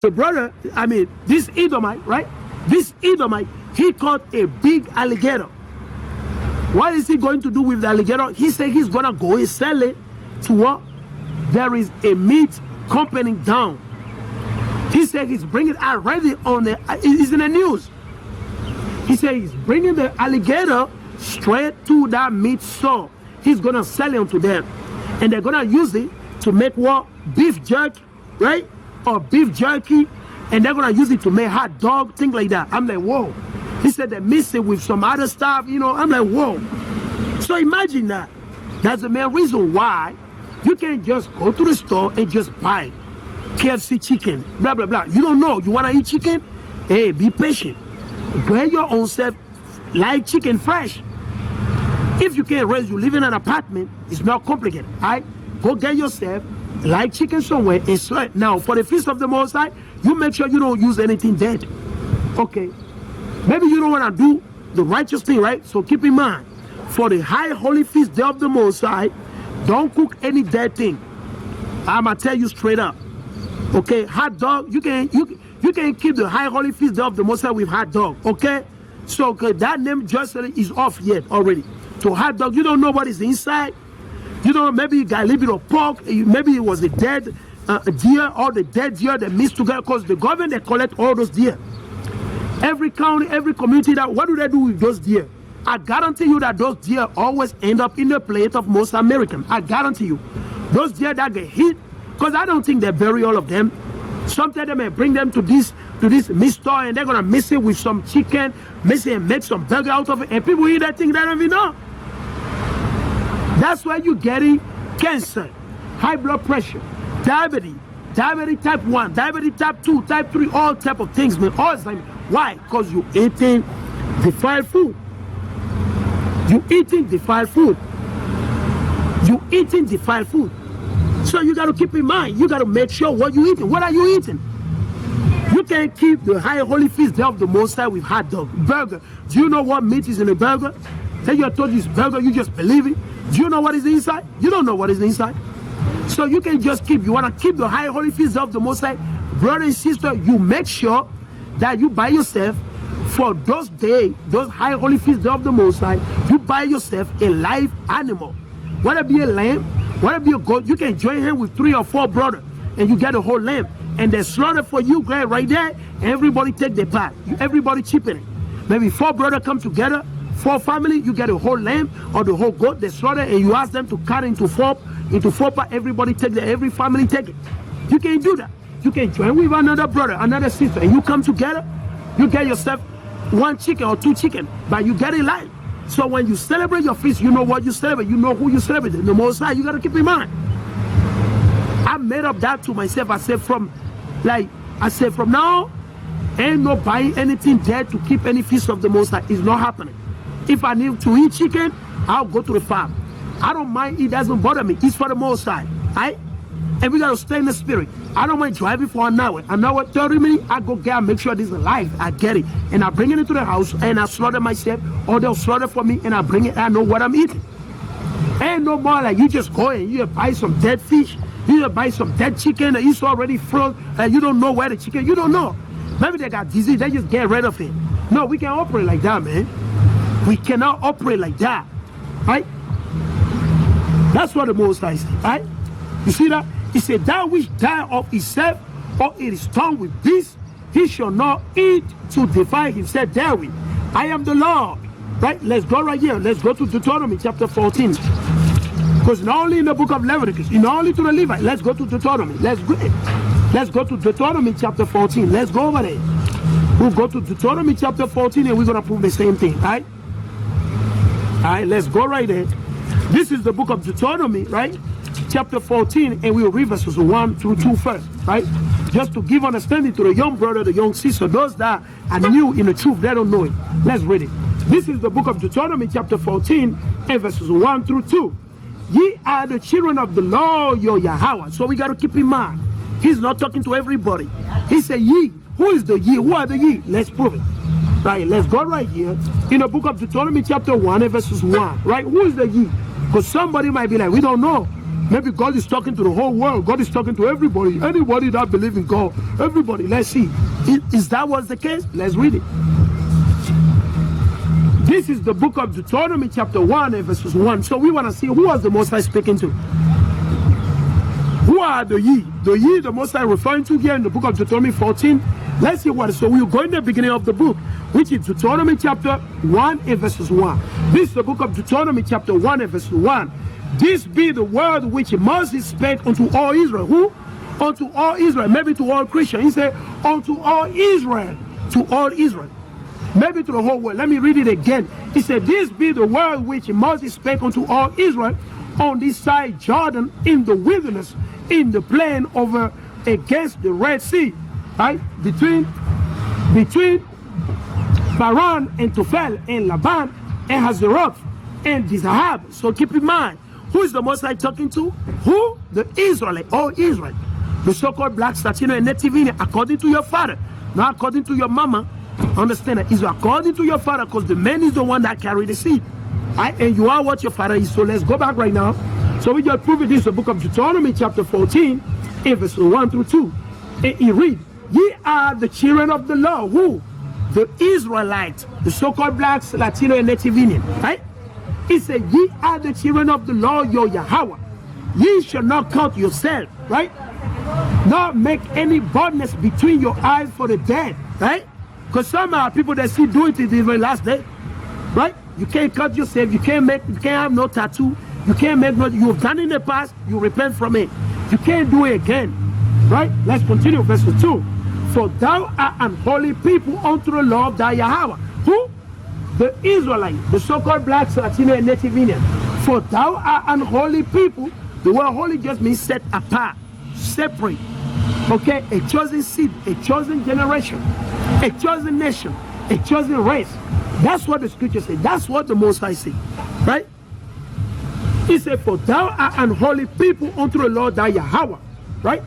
The brother, this Edomite, right? This Edomite, he caught a big alligator. What is he going to do with the alligator? He said he's gonna go and sell it to what? There is a meat company down. He said he's bringing already on the, it's in the news. He said he's bringing the alligator straight to that meat store. He's gonna sell it to them. And they're gonna use it to make what? Beef jerky, right? Or beef jerky. And they're gonna use it to make hot dog, things like that. I'm like, whoa. He said they mix it with some other stuff, you know. I'm like, whoa. So imagine that. That's the main reason why you can't just go to the store and just buy KFC chicken, blah, blah, blah. You don't know. You wanna eat chicken? Hey, be patient. Get your own self live chicken fresh. If you can't raise, you live in an apartment, it's not complicated, right? Go get yourself live chicken somewhere and slaughter it. Now, for the Feast of the Most High, you make sure you don't use anything dead. Okay. Maybe you don't want to do the righteous thing, right? So keep in mind, for the high holy feast day of the Most High, don't cook any dead thing. I'm gonna tell you straight up. Okay, hot dog, you can keep the high holy feast day of the Most High with hot dog. Okay, so that name just is off yet already. So hot dog, you don't know what is inside. You don't know, maybe you got a little bit of pork. Maybe it was a dead deer, or the dead deer that mixed together, because the government, they collect all those deer. Every county, every community, what do they do with those deer? I guarantee you that those deer always end up in the plate of most Americans. I guarantee you. Those deer that get hit, because I don't think they bury all of them. Sometimes they may bring them to this meat store, and they're gonna mix it with some chicken, mix it and make some burger out of it, and people eat that thing, they don't even know. That's why you're getting cancer, high blood pressure, diabetes type 1, diabetes type 2, type 3, all type of things, man. Alzheimer's. Why? Because you're eating defiled food. You're eating defiled food. You're eating defiled food. So you got to keep in mind, you got to make sure what you're eating. What are you eating? You can't keep the high holy feast day of the Most High with hot dog, burger. Do you know what meat is in a burger? Tell you I told you it's burger, you just believe it. Do you know what is inside? You don't know what is inside. So you can just keep, you want to keep the high holy feast of the Most High. Brother and sister, you make sure that you buy yourself, for those days, those high holy feast of the Most High, you buy yourself a live animal. Whether it be a lamb, whether it be a goat, you can join him with 3 or 4 brothers, and you get a whole lamb. And they slaughter for you, right there, and everybody take their part. Everybody chip in it. Maybe 4 brothers come together, 4 family, you get a whole lamb or the whole goat, they slaughter, and you ask them to cut into 4 parts, everybody take it, every family take it. You can do that. You can join with another brother, another sister, and you come together, you get yourself 1 chicken or 2 chicken, but you get it live. So when you celebrate your feast, you know what you celebrate, you know who you celebrate. The Most High, you gotta keep in mind. I made up that to myself. I said from now, ain't no buying anything dead to keep any feast of the Most High. It's not happening. If I need to eat chicken, I'll go to the farm. I don't mind, it doesn't bother me. It's for the Most High, right? And we gotta stay in the spirit. I don't mind driving for an hour, 30 minutes, I go get, I make sure this is alive, I get it. And I bring it into the house, and I slaughter myself, or they'll slaughter for me, and I bring it, I know what I'm eating. Ain't no more like you just go and you buy some dead fish, you just buy some dead chicken, and it's already frozen, and you don't know where the chicken, you don't know. Maybe they got disease, they just get rid of it. No, we can't operate like that, man. We cannot operate like that, right? That's what the Most High said, right? You see that? He said, that which die of himself, or it is done with this, he shall not eat to defile himself therewith. I am the Lord, right? Let's go right here. Let's go to Deuteronomy chapter 14. Because not only in the book of Leviticus, not only to the Levite, let's go to Deuteronomy. Let's go to Deuteronomy chapter 14. Let's go over there. We'll go to Deuteronomy chapter 14, and we're going to prove the same thing, right? All right, let's go right there. This is the book of Deuteronomy, right? Chapter 14, and we will read verses 1 through 2 first, right? Just to give understanding to the young brother, the young sister, those that are new in the truth, they don't know it. Let's read it. This is the book of Deuteronomy, chapter 14, and verses 1 through 2. Ye are the children of the Lord your Yahweh. So we got to keep in mind, he's not talking to everybody. He said ye. Who is the ye? Who are the ye? Let's prove it. Right, let's go right here in the book of Deuteronomy chapter 1 and verses 1. Right, who is the ye? Because somebody might be like, we don't know. Maybe God is talking to the whole world. God is talking to everybody. Anybody that believes in God. Everybody. Let's see. Is that was the case? Let's read it. This is the book of Deuteronomy chapter 1 and verses 1. So we want to see who was the Most High speaking to. Who are the ye? The ye, the Most High referring to here in the book of Deuteronomy 14. Let's see what. So we'll go in the beginning of the book, which is Deuteronomy chapter 1 and verses 1. This is the book of Deuteronomy chapter 1 and verses 1. This be the word which Moses spake unto all Israel. Who? Unto all Israel. Maybe to all Christians. He said, unto all Israel. To all Israel. Maybe to the whole world. Let me read it again. He said, this be the word which Moses spake unto all Israel on this side Jordan, in the wilderness, in the plain over against the Red Sea. Right? Between Paran and Tophel and Laban and Hazeroth and Dizahab. So keep in mind, who is the Most High talking to? Who? The Israelite, all Israel. The so-called blacks, Latino, and Native Indian, according to your father, not according to your mama. Understand that? It's according to your father, because the man is the one that carried the seed. Right? And you are what your father is. So let's go back right now. So we just prove it. This is the book of Deuteronomy chapter 14, in verse 1 through 2. And he read, ye are the children of the law. Who? The Israelites, the so-called blacks, Latino, and Native Indian. Right? He said, ye are the children of the Lord your Yahweh. Ye shall not count yourself, right? Nor make any bondness between your eyes for the dead, right? Because some people that still do it in the very last day, right? You can't cut yourself, you can't have no tattoo, you can't make no, you've done in the past, you repent from it. You can't do it again, right? Let's continue, verse 2. For thou art an holy people unto the Lord thy Yahweh. Who? The Israelite, the so-called blacks, Latino, and Native Indian. For thou art an holy people. The word holy just means set apart, separate. Okay, a chosen seed, a chosen generation, a chosen nation, a chosen race. That's what the scripture says. That's what the Most High said, right? He said, for thou art an holy people unto the Lord thy Yahweh, right?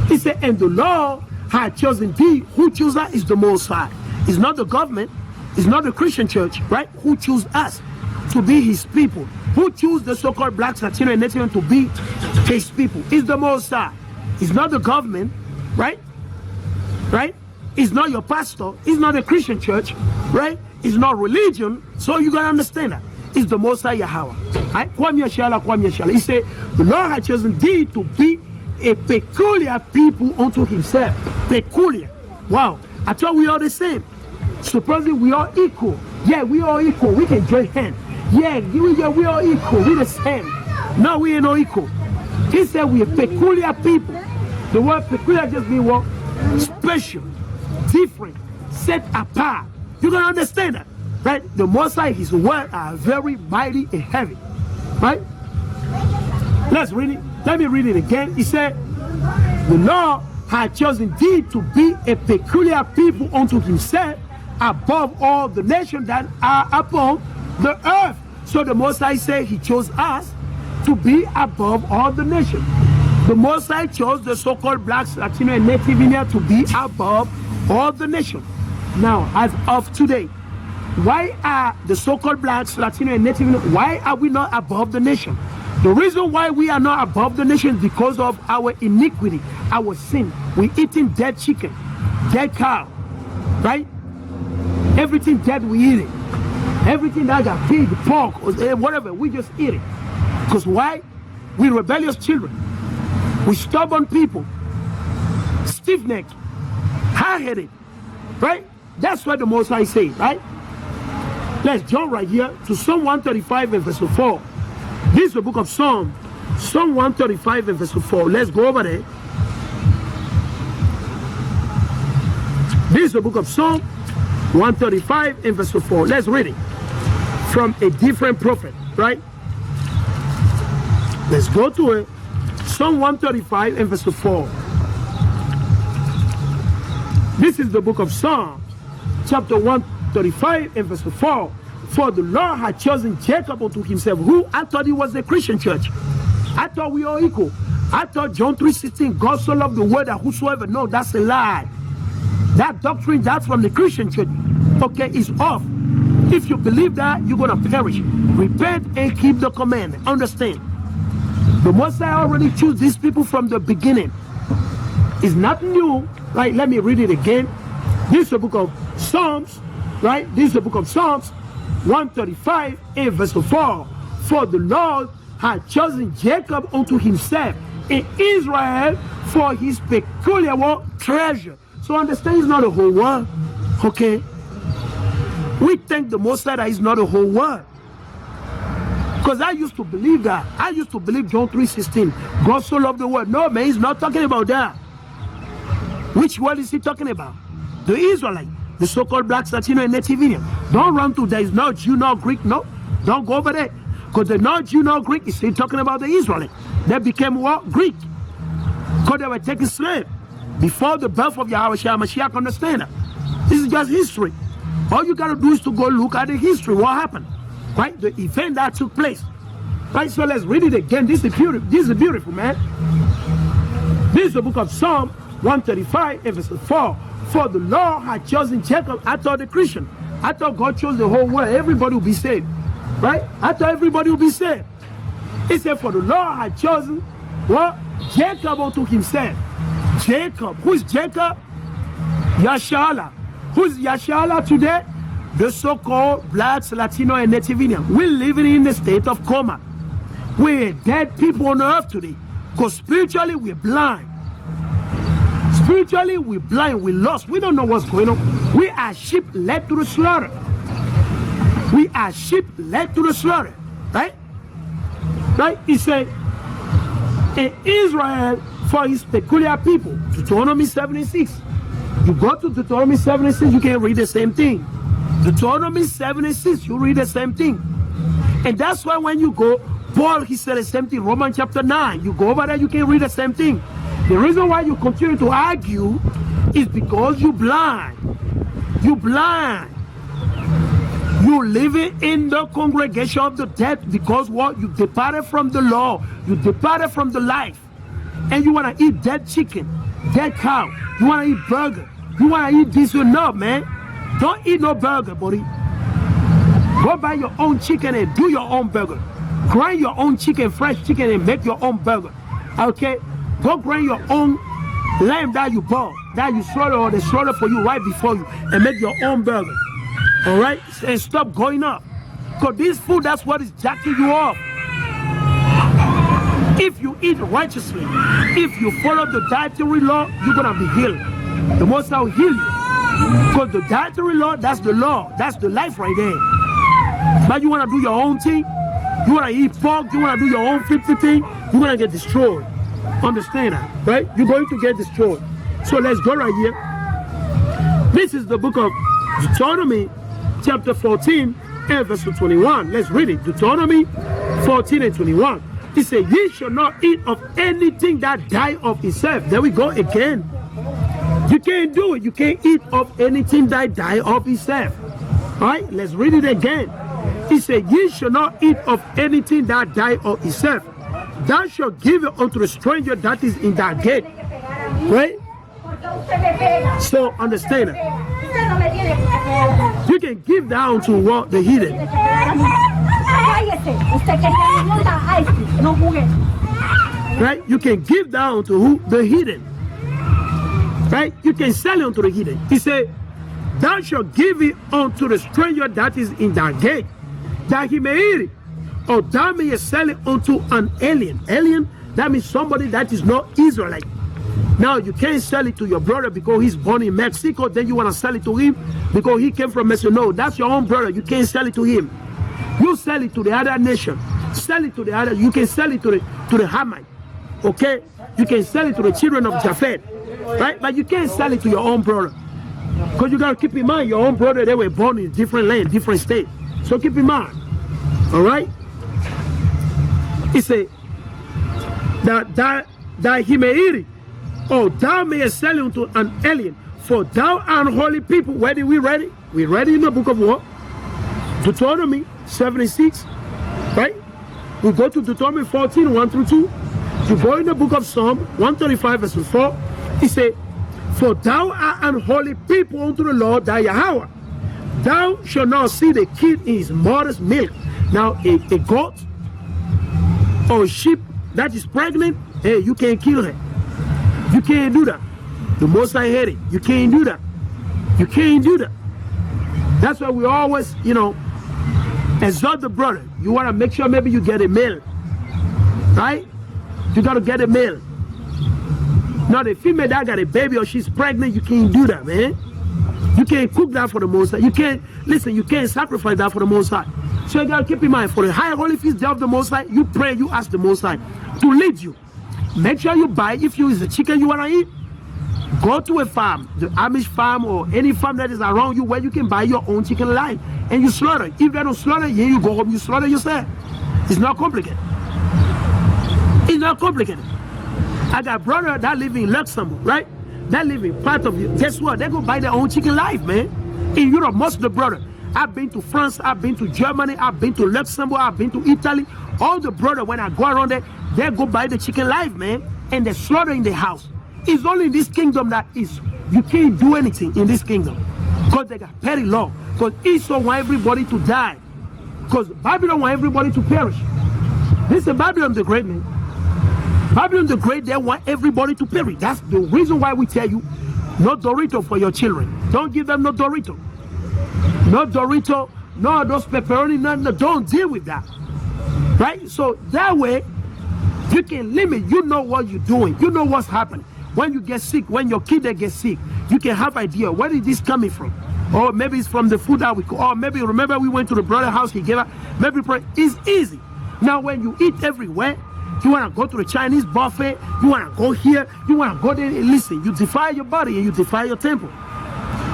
He said, and the Lord had chosen thee. Who chose us is the Most High. It's not the government. It's not the Christian church, right? Who chose us to be his people. Who chose the so-called blacks, Latino, and Native to be his people. It's the Most High. It's not the government, right? Right? It's not your pastor. It's not the Christian church, right? It's not religion. So you gotta understand that. It's the Most High Yahweh. Right? He said, the Lord had chosen thee to be a peculiar people unto himself. Peculiar. Wow. I thought we are the same. Supposedly we are equal. Yeah, we are equal. We can join hands. Yeah, we are equal. We're the same. No, we ain't no equal. He said we are peculiar people. The word peculiar just means what? Special, different, set apart. You can understand that, right? The Most High, his word are very mighty and heavy, right? Let's read it. Let me read it again. He said, the Lord had chosen thee to be a peculiar people unto himself above all the nations that are upon the earth. So the Most High said he chose us to be above all the nations. The Most High chose the so-called blacks, Latino, and Native Indian to be above all the nations. Now, as of today, why are the so-called blacks, Latino, and Native Indian, why are we not above the nation? The reason why we are not above the nation is because of our iniquity, our sin. We eating dead chicken, dead cow, right? Everything dead we eat it. Everything that got pig, pork, or whatever, we just eat it. Because why? We rebellious children. We stubborn people. Stiff-necked. Hard-headed. Right? That's what the Most High says, right? Let's jump right here to Psalm 135 and verse 4. This is the book of Psalm. Psalm 135 and verse 4. Let's go over there. This is the book of Psalm 135 and verse 4. Let's read it. From a different prophet, right? Let's go to it. Psalm 135 and verse 4. This is the book of Psalm, chapter 135 and verse 4. For the Lord had chosen Jacob unto himself. Who? I thought it was the Christian church. I thought we are equal. I thought John 3:16, God so loved the world that whosoever. No, that's a lie. That doctrine, that's from the Christian church. Okay, it's off. If you believe that, you're going to perish. Repent and keep the commandment. Understand. The Most High already chose these people from the beginning. It's not new. Right? Let me read it again. This is the book of Psalms. Right? This is the book of Psalms 135 and verse 4. For the Lord had chosen Jacob unto himself, and Israel for his peculiar treasure. So understand, it's not the whole world. Okay? We thank the Most High that it's not the whole world. Because I used to believe that. I used to believe John 3:16. God so loved the world. No, man, he's not talking about that. Which world is he talking about? The Israelite, the so-called blacks, Latino, and Native Indian. Don't run to there is no Jew, no Greek, no. Don't go over there. Because the no Jew, no Greek is still talking about the Israelite. They became what? Greek. Because they were taking slaves. Before the birth of Yahweh Mashiach, understand that. This is just history. All you got to do is to go look at the history. What happened? Right? The event that took place. Right? So let's read it again. This is beautiful. This is beautiful, man. This is the book of Psalm 135 and verse 4. For the Lord had chosen Jacob. I thought the Christian. I thought God chose the whole world. Everybody will be saved. Right? I thought everybody will be saved. He said, for the Lord had chosen what? Jacob unto himself. Jacob. Who's Jacob? Yashala. Who's Yashala today? The so-called blacks, Latino, and Native Indian. We're living in the state of coma. We're dead people on earth today. Because spiritually, we're blind. Spiritually, we're blind. We're lost. We don't know what's going on. We are sheep led to the slaughter. We are sheep led to the slaughter. Right? Right? He said, in Israel for his peculiar people. Deuteronomy 76. You go to Deuteronomy 76, you can read the same thing. Deuteronomy 76, you read the same thing. And that's why when you go, Paul, he said the same thing. Romans chapter 9. You go over there, you can read the same thing. The reason why you continue to argue is because you're blind. You're blind. You living in the congregation of the dead because what? You departed from the law. You departed from the life. And you want to eat dead chicken, dead cow. You want to eat burger. You want to eat this or no, man. Don't eat no burger, buddy. Go buy your own chicken and do your own burger. Grind your own chicken, fresh chicken, and make your own burger. Okay? Go grind your own lamb that you bought, that you slaughter or they slaughter for you right before you, and make your own burger. All right? And stop going up. Because this food, that's what is jacking you off. If you eat righteously, if you follow the dietary law, you're going to be healed. The Most High will heal you. Because the dietary law, that's the law. That's the life right there. But you want to do your own thing, you want to eat pork, you want to do your own 50 thing, you're going to get destroyed. Understand that, right? You're going to get destroyed. So let's go right here. This is the book of Deuteronomy, chapter 14 and verse 21. Let's read it. Deuteronomy 14 and 21. He said, ye shall not eat of anything that die of itself. There we go again. You can't do it. You can't eat of anything that die of itself. All right, let's read it again. He said, ye shall not eat of anything that die of itself. Thou shalt give it unto the stranger that is in thy gate. Right? So understand it. You can give down to what? The heathen. Right? You can give down to who? The heathen. Right? You can sell it unto the heathen. He said, thou shalt give it unto the stranger that is in thy gate, that he may eat it. Or thou mayest sell it unto an alien. Alien, that means somebody that is not Israelite. Now, you can't sell it to your brother because he's born in Mexico, then you want to sell it to him because he came from Mexico. No, that's your own brother. You can't sell it to him. You sell it to the other nation. Sell it to the other. You can sell it to the Hamite. Okay? You can sell it to the children of Japhet. Right? But you can't sell it to your own brother. Because you got to keep in mind, your own brother, they were born in different land, different state. So keep in mind. All right? He said, that he may eat it, or thou mayest sell it unto an alien, for thou art holy people. Where did we read it? We read it in the book of what? Deuteronomy 76, right? We go to Deuteronomy 14, 1 through 2. You go in the book of Psalm 135, verse 4. He said, for thou art an holy people unto the Lord thy Yahweh. Thou shalt not see the kid in his mother's milk. Now, a goat or a sheep that is pregnant, hey, you can't kill her. You can't do that. The Most High hate it. You can't do that. You can't do that. That's why we always, exhort the brother. You want to make sure maybe you get a male, right? You got to get a male. Now, the female that got a baby or she's pregnant, you can't do that, man. You can't cook that for the Most High. You can't sacrifice that for the Most High. So you got to keep in mind, for the high holy feast day of the Most High, you pray, you ask the Most High to lead you. Make sure you buy, if you is a chicken you want to eat, go to a farm, the Amish farm or any farm that is around you where you can buy your own chicken alive and you slaughter. If they don't slaughter, yeah, you go home, you slaughter yourself. It's not complicated. It's not complicated. I got brother that live in Luxembourg, right? That live in part of you. Guess what? They go buy their own chicken live, man. In Europe, most of the brother. I've been to France, I've been to Germany, I've been to Luxembourg, I've been to Italy. All the brother, when I go around there, they go buy the chicken live, man. And they slaughter in the house. It's only in this kingdom that you can't do anything in this kingdom. Because they got petty law. Because Esau want everybody to die. Because Babylon want everybody to perish. This is Babylon the Great, man. Babylon the Great, they want everybody to perish. That's the reason why we tell you, no Dorito for your children. Don't give them no Dorito. No Dorito, no those pepperoni, no, don't deal with that. Right? So that way, you can limit, you know what you're doing. You know what's happening. When you get sick, when your kid gets sick, you can have idea, where is this coming from? Or maybe it's from the food that we cook. Or maybe, remember we went to the brother's house, he gave us, maybe it's easy. Now when you eat everywhere, you want to go to the Chinese buffet, you want to go here, you want to go there, listen, you defile your body and you defile your temple.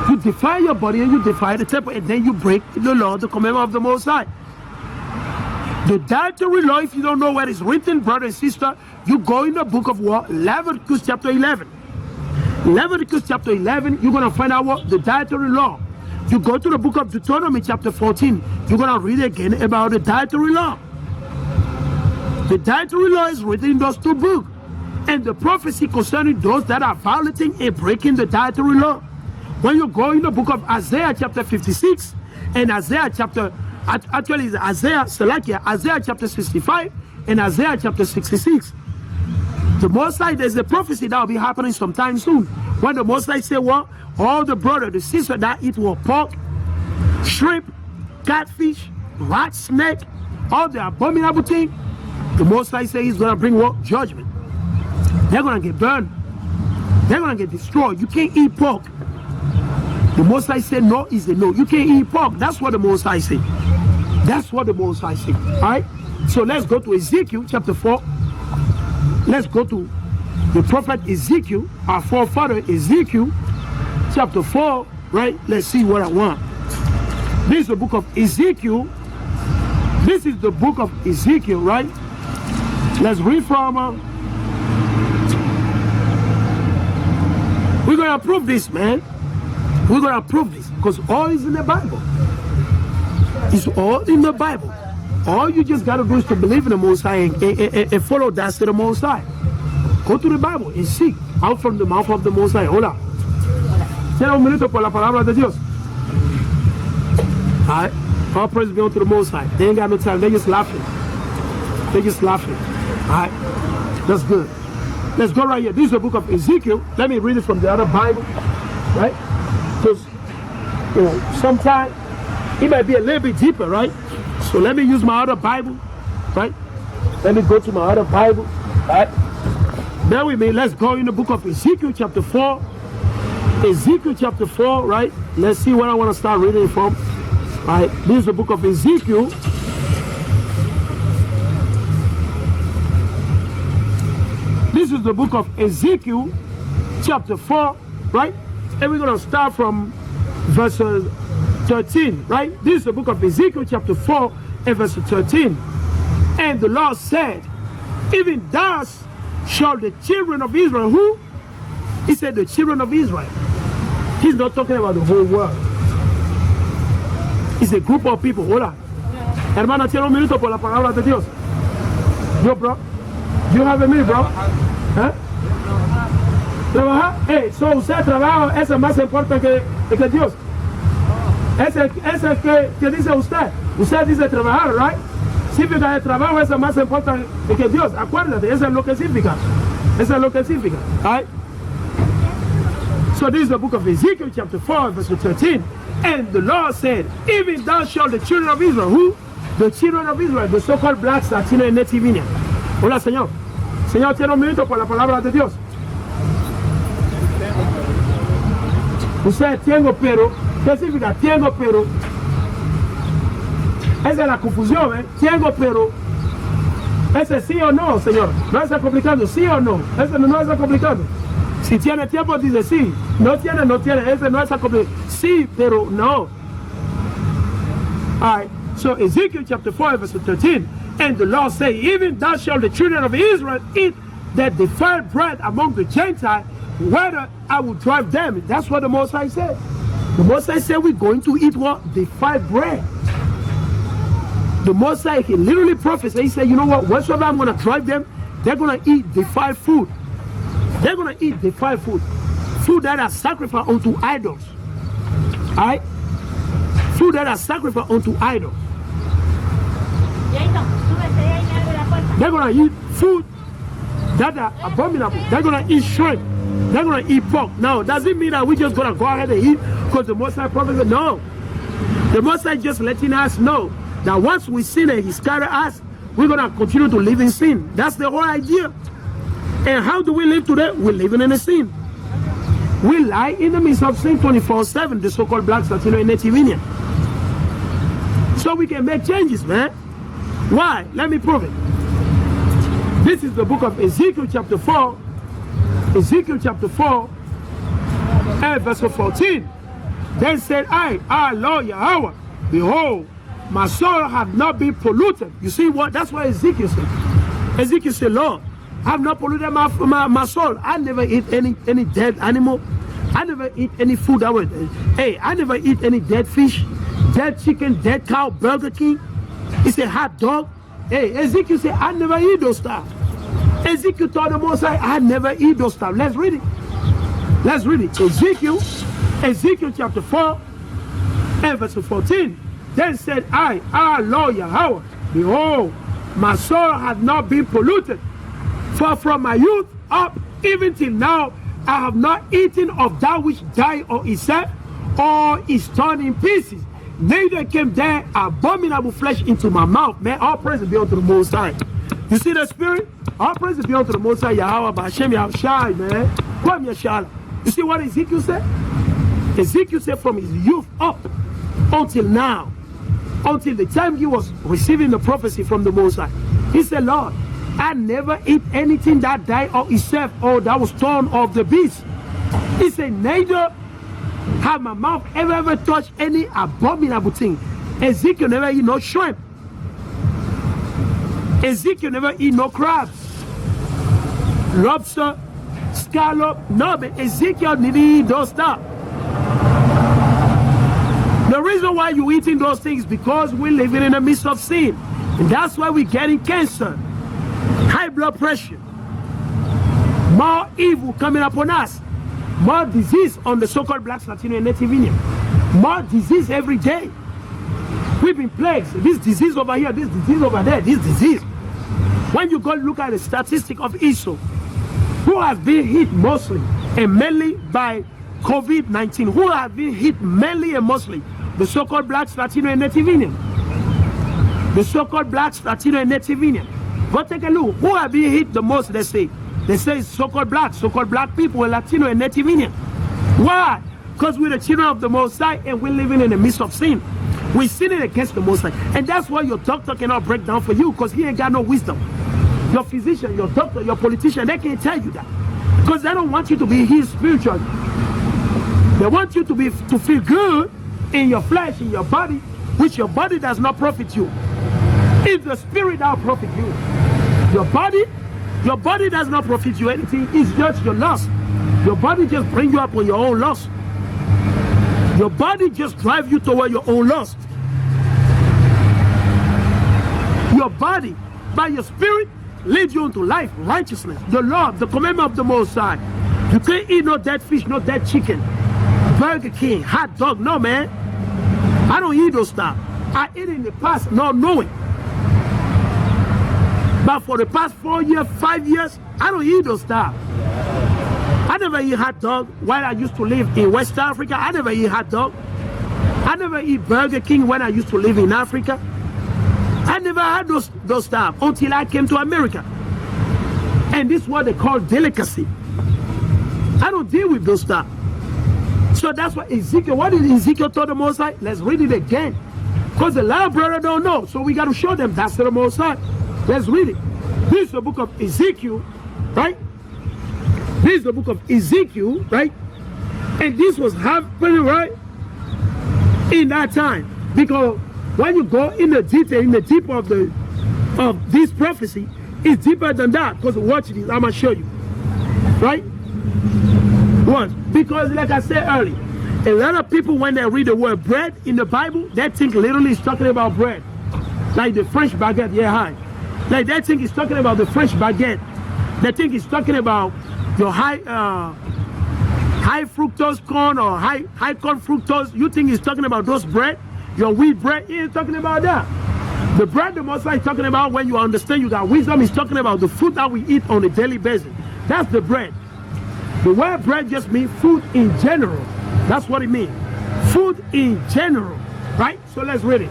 You defile your body and you defile the temple, and then you break the law, the commandment of the Most High. The dietary law, if you don't know where it's written, brother and sister, you go in the book of what? Leviticus chapter 11. Leviticus chapter 11, you're going to find out what the dietary law. You go to the book of Deuteronomy chapter 14, you're going to read again about the dietary law. The dietary law is written in those two books. And the prophecy concerning those that are violating and breaking the dietary law. When you go in the book of Isaiah chapter 56 and Isaiah chapter, actually it's Isaiah chapter 65 and Isaiah chapter 66. The Most High, there's a prophecy that will be happening sometime soon. When the Most High say, well, all the brother, the sister that eat pork, shrimp, catfish, rat, snake, all the abominable things, the Most High say he's going to bring what? Judgment. They're going to get burned. They're going to get destroyed. You can't eat pork. The Most High said no is a no. You can't eat pork. That's what the Most High said. That's what the Most High said. All right? So let's go to Ezekiel chapter 4. Let's go to the prophet Ezekiel, our forefather Ezekiel, chapter 4, right? Let's see what I want. This is the book of Ezekiel. This is the book of Ezekiel, right? Let's read from... we're going to prove this, man. We're going to prove this because all is in the Bible. It's all in the Bible. All you just got to do is to believe in the Most High and follow that to the Most High. Go to the Bible and seek out from the mouth of the Most High. Hola. Será un minuto por la palabra de Dios. All right. All praise be unto the Most High. They ain't got no time. They're just laughing. They're just laughing. All right. That's good. Let's go right here. This is the book of Ezekiel. Let me read it from the other Bible. Right? Because, sometimes it might be a little bit deeper, right? So let me use my other Bible, right? Let me go to my other Bible, right? Bear with me. Let's go in the book of Ezekiel chapter 4. Ezekiel chapter 4, right? Let's see what I want to start reading from. All right, this is the book of Ezekiel. This is the book of Ezekiel chapter 4, right? And we're going to start from verse 13, right? This is the book of Ezekiel chapter 4 and verse 13. And the Lord said, even thus shall the children of Israel, who? He said the children of Israel. He's not talking about the whole world. It's a group of people. Hola. Hermana, tiene un minuto por la palabra de Dios. Yo, bro. You have a minute, bro. ¿Eh? ¿Trabajar? Hey, so usted trabaja, eso es más importante que Dios. Ese que dice usted. Usted dice trabajar, right? Significa el trabajo es más importante que Dios. Acuérdate, eso es lo que significa. Eso es lo que significa. Right? So this is the book of Ezekiel chapter 4 verse 13. And the Lord said, even thou shalt the children of Israel. Who? The children of Israel, the so-called blacks, Latino and Native Indian. Hola, Señor. Señor, tiene un minuto por la palabra de Dios. Usted tengo pero. ¿Qué significa? Tengo pero. Esa es la confusión, ¿eh? Tengo pero. Ese sí o no, Señor. No es complicado, sí o no. Ese no es complicado. Si tiene tiempo, dice sí. No tiene, no tiene. Ese no es complicado. Sí, pero no. All right. So Ezekiel chapter 4 verse 13. And the Lord say, even thou shalt the children of Israel eat that defiled bread among the Gentiles, whether I will drive them. That's what the Most High said. The Most High said we're going to eat what? Defiled bread. The Most High, he literally prophesied. He said, you know what? Whatsoever I'm going to drive them, they're going to eat defiled food. They're going to eat defiled food. Food that are sacrificed unto idols. All right? Food that are sacrificed unto idols. They're going to eat food that are abominable. They're going to eat shrimp. They're going to eat pork. Now, does it mean that we're just going to go ahead and eat because the Most High prophesied? No. The Most High just letting us know that once we sin and he scatter us, we're going to continue to live in sin. That's the whole idea. And how do we live today? We're living in a sin. We lie in the midst of sin 24/7, the so-called blacks, Latino, and Native Indian. So we can make changes, man. Why? Let me prove it. This is the book of Ezekiel chapter 4. Ezekiel chapter 4 and verse 14. Then said I, our Lord Yahweh, behold, my soul have not been polluted. You see what? That's what Ezekiel said. Ezekiel said, Lord, I have not polluted my soul. I never eat any dead animal. I never eat any food that was, hey, I never eat any dead fish, dead chicken, dead cow, Burger King. He said hot dog. Hey, Ezekiel said, I never eat those stuff. Ezekiel told the Most High, I never eat those stuff. Let's read it. Let's read it. Ezekiel chapter 4 and verse 14. Then said I, our Lord Yahweh, behold, my soul hath not been polluted. For from my youth up, even till now, I have not eaten of that which died or is set, or is torn in pieces. Neither came there abominable flesh into my mouth. Man, all praise be unto the Most High. You see the Spirit? All praise be unto the Most High, Yahweh, B'Hashem, Yahushai, man. Come Yahshua. You see what Ezekiel said? Ezekiel said from his youth up until now, until the time he was receiving the prophecy from the Most High. He said, Lord, I never eat anything that died or itself or that was torn of the beast. He said, neither have my mouth ever touched any abominable thing. Ezekiel never eat no shrimp. Ezekiel never eat no crabs, lobster, scallop. No, but Ezekiel didn't eat those stuff. The reason why you're eating those things is because we're living in the midst of sin. And that's why we're getting cancer, high blood pressure, more evil coming upon us, more disease on the so-called blacks, Latino, and Native Indian. More disease every day. We've been plagued. This disease over here, this disease over there, this disease. When you go look at the statistic of Israel, who has been hit mostly and mainly by COVID-19, who has been hit mainly and mostly? The so-called blacks, Latino, and Native Indian. The so-called blacks, Latino, and Native Indian. Go take a look. Who have been hit the most, they say? They say so-called black people, Latino, and Native Indian. Why? Because we're the children of the Most High and we're living in the midst of sin. We're sinning against the Most High. And that's why your doctor cannot break down for you, because he ain't got no wisdom. Your physician, your doctor, your politician, they can't tell you that. Because they don't want you to be healed spiritually. They want you to feel good in your flesh, in your body, which your body does not profit you. It's the spirit that will profit you. Your body does not profit you anything. It's just your lust. Your body just brings you up on your own lust. Your body just drives you toward your own lust. Your body, by your spirit, leads you into life, righteousness, the love, the commandment of the Most High. You can't eat no dead fish, no dead chicken, Burger King, hot dog. No, man. I don't eat those stuff. I ate in the past not knowing. But for the past 4 years, 5 years, I don't eat those stuff. I never eat hot dog while I used to live in West Africa. I never eat hot dog. I never eat Burger King when I used to live in Africa. I never had those stuff until I came to America. And this is what they call delicacy. I don't deal with those stuff. So that's what Ezekiel, what did Ezekiel told the Most High? Let's read it again. Because the lab brother don't know. So we got to show them that's the Most High. Let's read it. This is the book of Ezekiel, right? This is the book of Ezekiel, right? And this was happening, right? In that time. Because when you go in the detail, in the deep of this prophecy, it's deeper than that. Because watch this, I'm going to show you. Right? One, because like I said earlier, a lot of people when they read the word bread in the Bible, they think literally it's talking about bread. Like the French baguette, yeah, hi. Like they think it's talking about the French baguette. They think it's talking about your high fructose corn or high corn fructose. You think it's talking about those bread, your wheat bread. He ain't talking about that. The bread the Most High is talking about, when you understand you got wisdom, is talking about the food that we eat on a daily basis. That's the bread. The word bread just means food in general. That's what it means. Food in general. Right? So let's read it.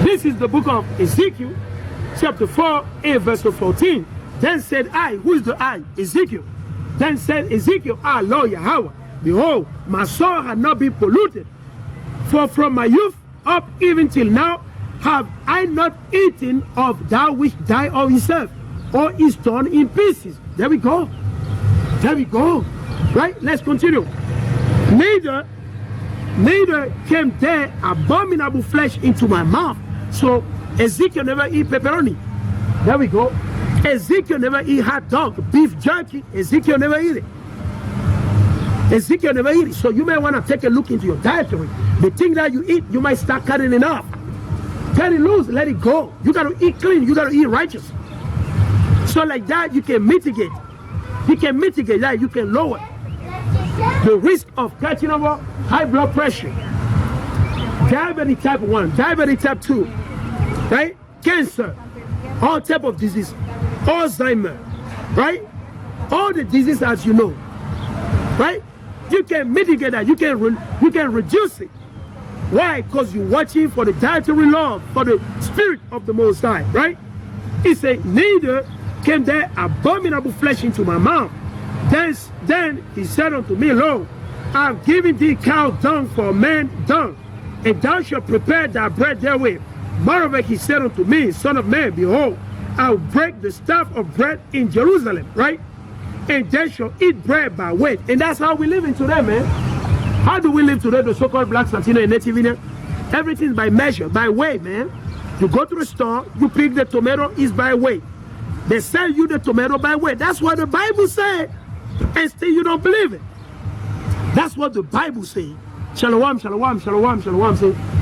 This is the book of Ezekiel, chapter 4, and verse 14. Then said I, who is the I? Ezekiel. Then said Ezekiel, Ah, Lord Yahweh, behold, my soul had not been polluted. For from my youth up even till now have I not eaten of that which died of himself, or is torn in pieces. There we go. There we go. Right? Let's continue. Neither came there abominable flesh into my mouth. So Ezekiel never eat pepperoni. There we go. Ezekiel never eat hot dog, beef jerky. Ezekiel never eat it. Ezekiel never eat it. So you may want to take a look into your dietary. The thing that you eat, you might start cutting it off. Cut it loose, let it go. You got to eat clean. You got to eat righteous. So like that, you can mitigate. You can mitigate that. You can lower the risk of catching over high blood pressure, diabetes type 1, diabetes type 2, right? Cancer, all type of disease, Alzheimer, right? All the diseases as you know, right? You can mitigate that. You can reduce it. Why? Because you're watching for the dietary law, for the spirit of the Most High, right? He said, neither came there abominable flesh into my mouth. Then he said unto me, Lo, I have given thee cow dung for man dung, and thou shalt prepare thy bread therewith. Moreover, he said unto me, Son of man, behold, I will break the staff of bread in Jerusalem, right? And they shall eat bread by weight. And that's how we live in today, man. How do we live today, the so-called Black, Latino, and Native Indian? Everything's by measure, by weight, man. You go to the store, you pick the tomato, it's by weight. They sell you the tomato by weight. That's what the Bible said. And still you don't believe it. That's what the Bible says. Shalom, shalom, shalom, shalom. Say,